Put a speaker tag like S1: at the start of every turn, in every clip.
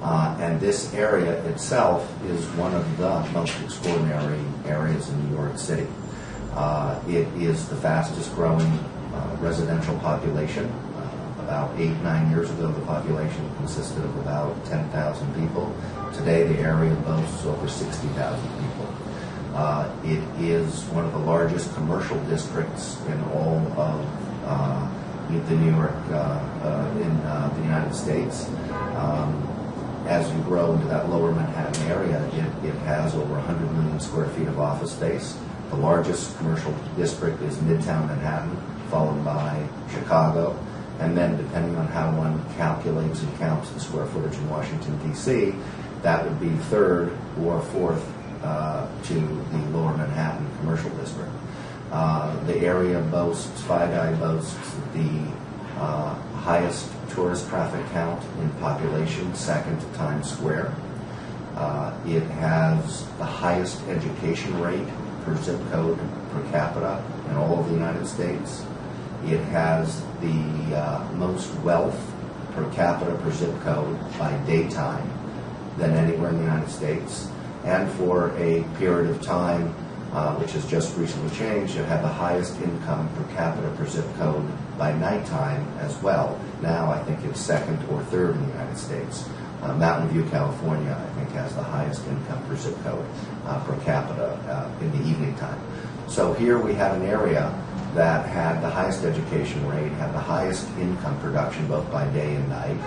S1: And this area itself is one of the most extraordinary areas in New York City. It is the fastest growing residential population. About 8-9 years ago, the population consisted of about 10,000 people. Today, the area boasts over 60,000 people. It is one of the largest commercial districts in all of the New York, in the United States. As you grow into that lower Manhattan area, it has over 100 million square feet of office space. The largest commercial district is Midtown Manhattan, followed by Chicago. And then, depending on how one calculates and counts the square footage in Washington, D.C., that would be third or fourth to the lower Manhattan commercial district. The area boasts, FiDi boasts the highest tourist traffic count in population, second to Times Square. It has the highest education rate per zip code per capita in all of the United States. It has the most wealth per capita per zip code by daytime than anywhere in the United States. And for a period of time, which has just recently changed, it had the highest income per capita per zip code by nighttime as well. Now I think it's second or third in the United States. Mountain View, California, I think has the highest income per zip code per capita in the evening time. So here we have an area that had the highest education rate, had the highest income production both by day and night.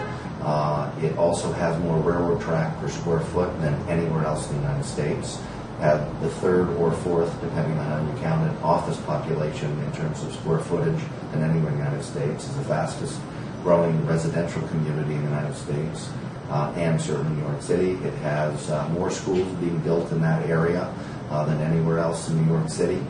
S1: It also has more railroad track per square foot than anywhere else in the United States. Had the third or fourth, depending on how you count it, office population in terms of square footage than anywhere in the United States. Is the fastest growing residential community in the United States, and certainly New York City. It has more schools being built in that area than anywhere else in New York City.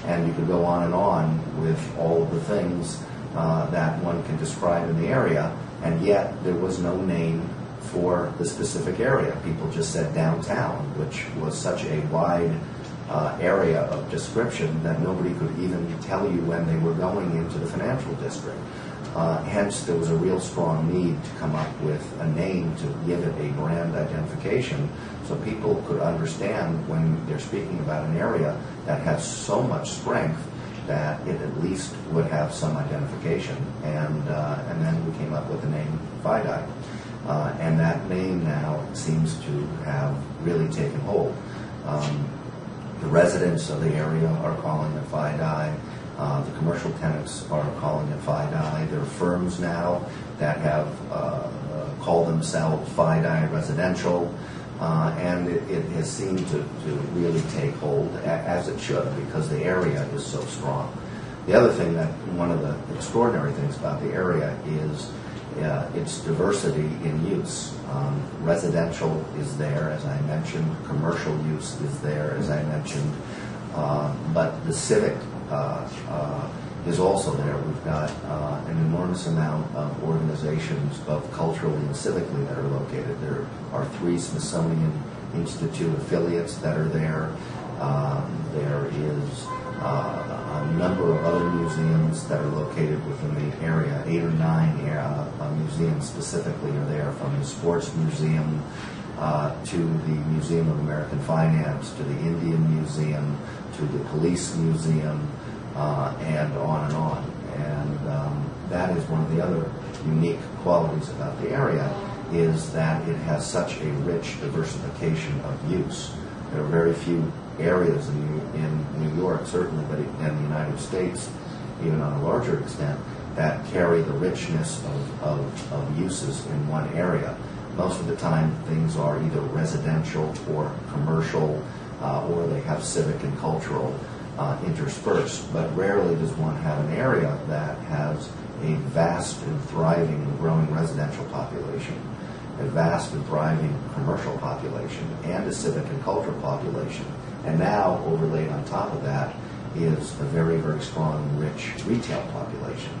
S1: And you could go on with all of the things that one can describe in the area, and yet there was no name for the specific area. People just said downtown, which was such a wide area of description that nobody could even tell you when they were going into the financial district. Hence, there was a real strong need to come up with a name to give it a brand identification so people could understand when they're speaking about an area that has so much strength that it at least would have some identification. And then we came up with the name FiDi. And that name now seems to have really taken hold. The residents of the area are calling it FiDi. The commercial tenants are calling it FiDi. There are firms now that have called themselves FiDi Residential, and it has seemed to really take hold, as it should, because the area is so strong. The other thing that, one of the extraordinary things about the area is its diversity in use. Residential is there, as I mentioned. Commercial use is there, as I mentioned. But the civic is also there. We've got an enormous amount of organizations, both culturally and civically, that are located. There are 3 Smithsonian Institute affiliates that are there. There is a number of other museums that are located within the area. 8 or 9 museums specifically are there, from the Sports Museum to the Museum of American Finance, to the Indian Museum, to the Police Museum, and on and on. And that is one of the other unique qualities about the area, is that it has such a rich diversification of use. There are very few areas in New York, certainly, but in the United States, even on a larger extent, that carry the richness of uses in one area. Most of the time, things are either residential or commercial, or they have civic and cultural interspersed. But rarely does one have an area that has a vast and thriving and growing residential population, a vast and thriving commercial population, and a civic and cultural population. And now, overlaid on top of that, is a very, very strong, rich retail population.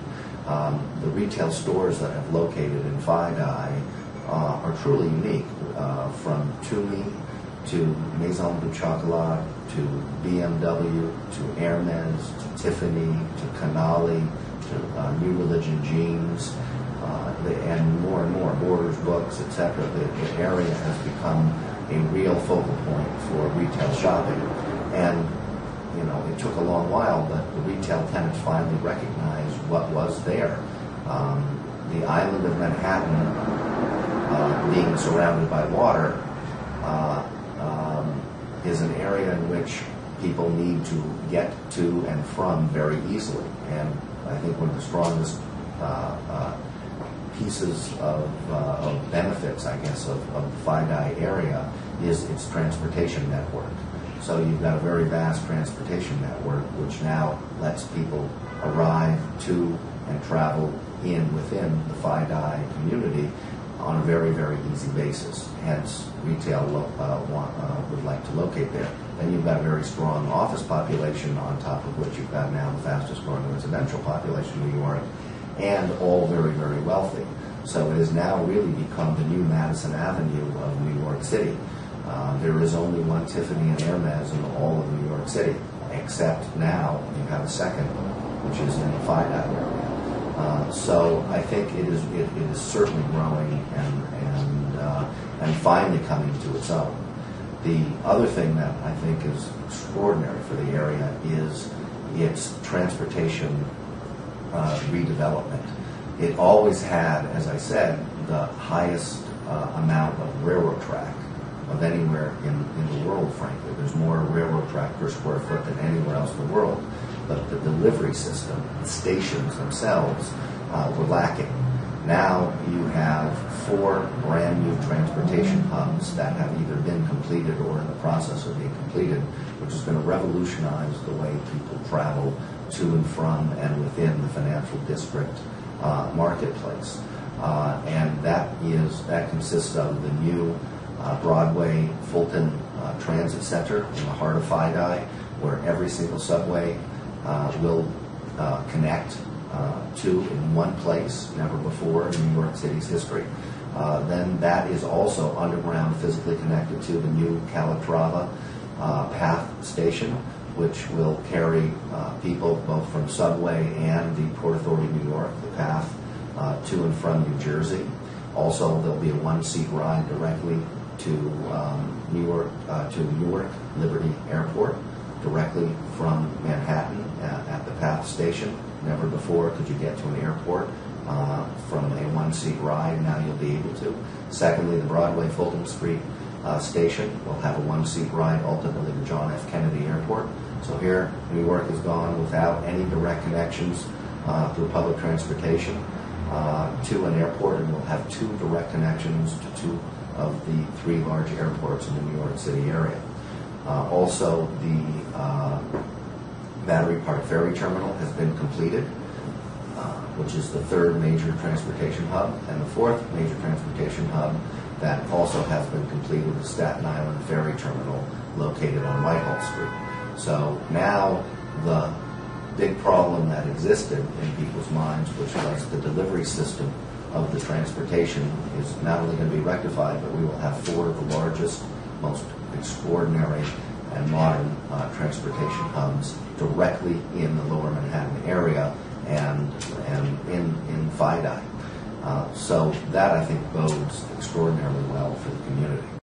S1: The retail stores that have located in FiDi are truly unique, from Tumi to Maison du Chocolat to BMW to Hermes to Tiffany to Canali New Religion Jeans, and more Borders books, etc. The area has become a real focal point for retail shopping. And it took a long while, but the retail tenants finally recognized what was there. The island of Manhattan, being surrounded by water, is an area in which people need to get to and from very easily. And I think one of the strongest pieces of benefits, I guess, of the FiDi area is its transportation network. So you've got a very vast transportation network which now lets people arrive to and travel within the FiDi community on a very, very easy basis. Hence, retail would like to locate there. Then you've got a very strong office population, on top of which you've got now the fastest growing residential population in New York, and all very, very wealthy. So it has now really become the new Madison Avenue of New York City. There is only one Tiffany and Hermes in all of New York City, except now you have a second, which is in the FiDi area. So I think it is certainly growing and finally coming to its own. The other thing that I think is extraordinary for the area is its transportation redevelopment. It always had, as I said, the highest amount of railroad track of anywhere in the world, frankly. There's more railroad track per square foot than anywhere else in the world. But the delivery system, the stations themselves, were lacking. Now you have 4 brand new transportation hubs that have either been completed or in the process of being completed, which is going to revolutionize the way people travel to and from and within the financial district marketplace. And that consists of the new Broadway Fulton Transit Center in the heart of FiDi, where every single subway will connect to in one place, never before in New York City's history. Then that is also underground, physically connected to the new Calatrava Path station, which will carry people both from Subway and the Port Authority of New York, the Path, to and from New Jersey. Also, there'll be a 1-seat ride directly to Newark Liberty Airport, directly from Manhattan at the Path station. Never before could you get to an airport from a 1-seat ride. Now you'll be able to. Secondly, the Broadway Fulton Street station will have a 1-seat ride ultimately to John F. Kennedy Airport. So here, New York has gone without any direct connections through public transportation to an airport, and we'll have 2 direct connections to 2 of the 3 large airports in the New York City area. Also, the Battery Park Ferry Terminal has been completed, which is the 3rd major transportation hub, and the 4th major transportation hub that also has been completed is Staten Island Ferry Terminal, located on Whitehall Street. So now the big problem that existed in people's minds, which was the delivery system of the transportation, is not only going to be rectified, but we will have 4 of the largest, most extraordinary and modern transportation hubs directly in the lower Manhattan area and in FiDi. So that, I think, bodes extraordinarily well for the community.